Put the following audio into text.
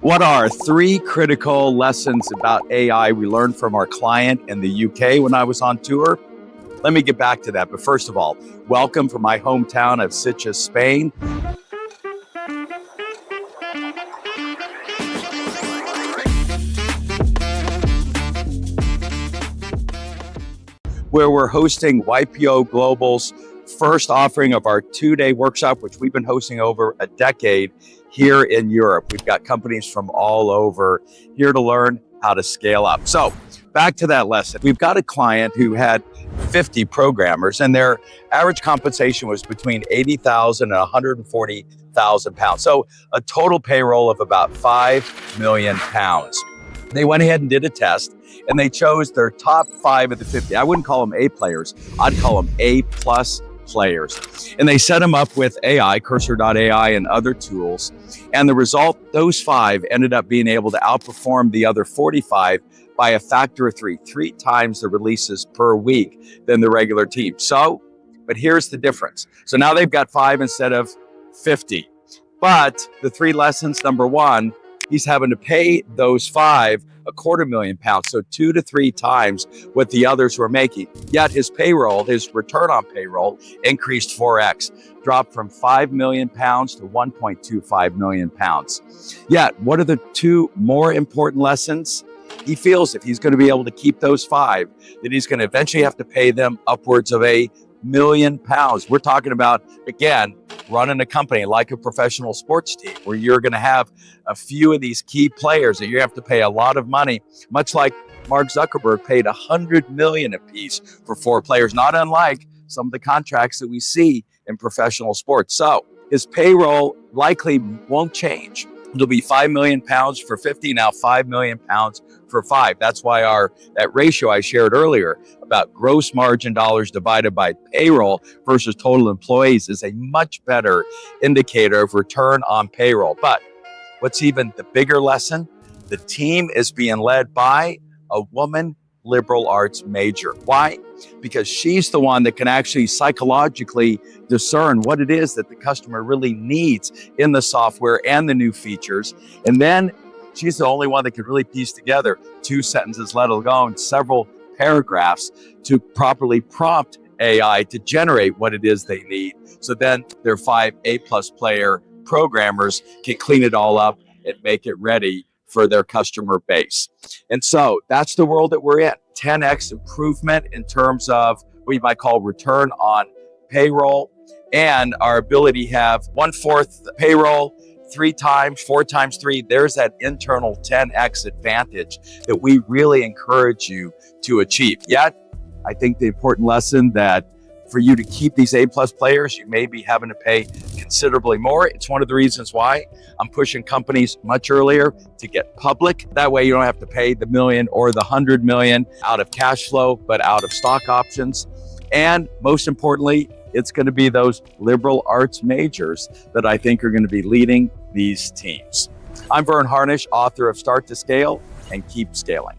What are three critical lessons about AI we learned from our client in the UK when I was on tour? Let me get back to that. But first of all, welcome from my hometown of Sitges, Spain. Where we're hosting YPO Global's first offering of our two-day workshop, which we've been hosting over a decade here in Europe. We've got companies from all over here to learn how to scale up. So back to that lesson. We've got a client who had 50 programmers and their average compensation was between 80,000 and 140,000 pounds. So a total payroll of about 5 million pounds. They went ahead and did a test and they chose their top 5 of the 50. I wouldn't call them A players. I'd call them A+ players. And they set them up with AI, Cursor.ai and other tools. And the result, those 5 ended up being able to outperform the other 45 by a factor of 3 times the releases per week than the regular team. So, but here's the difference. So now they've got 5 instead of 50. But the 3 lessons, number 1, he's having to pay those 5 £250,000 pounds, so 2 to 3 times what the others were making. Yet his payroll, his return on payroll, increased 4x, dropped from 5 million pounds to 1.25 million pounds. Yet, what are the 2 more important lessons? He feels if he's going to be able to keep those 5, that he's going to eventually have to pay them upwards of £1 million. We're talking about, again, running a company like a professional sports team where you're going to have a few of these key players that you have to pay a lot of money, much like Mark Zuckerberg paid $100 million a piece for 4 players, not unlike some of the contracts that we see in professional sports. So his payroll likely won't change. It'll be 5 million pounds for 50, now 5 million pounds for 5. That's why that ratio I shared earlier about gross margin dollars divided by payroll versus total employees is a much better indicator of return on payroll. But what's even the bigger lesson, the team is being led by a woman liberal arts major. Why? Because she's the one that can actually psychologically discern what it is that the customer really needs in the software and the new features. And then she's the only one that can really piece together 2 sentences, let alone several paragraphs, to properly prompt AI to generate what it is they need. So then their 5 A+ player programmers can clean it all up and make it ready for their customer base. And so that's the world that we're in. 10x improvement in terms of what you might call return on payroll, and our ability to have 1/4 payroll 3 times, 4 times 3. There's that internal 10x advantage that we really encourage you to achieve. Yet, I think the important lesson that for you to keep these A+ players, you may be having to pay considerably more. It's one of the reasons why I'm pushing companies much earlier to get public. That way you don't have to pay the million or the 100 million out of cash flow, but out of stock options. And most importantly, it's going to be those liberal arts majors that I think are going to be leading these teams. I'm Verne Harnish, author of Start to Scale and Keep Scaling.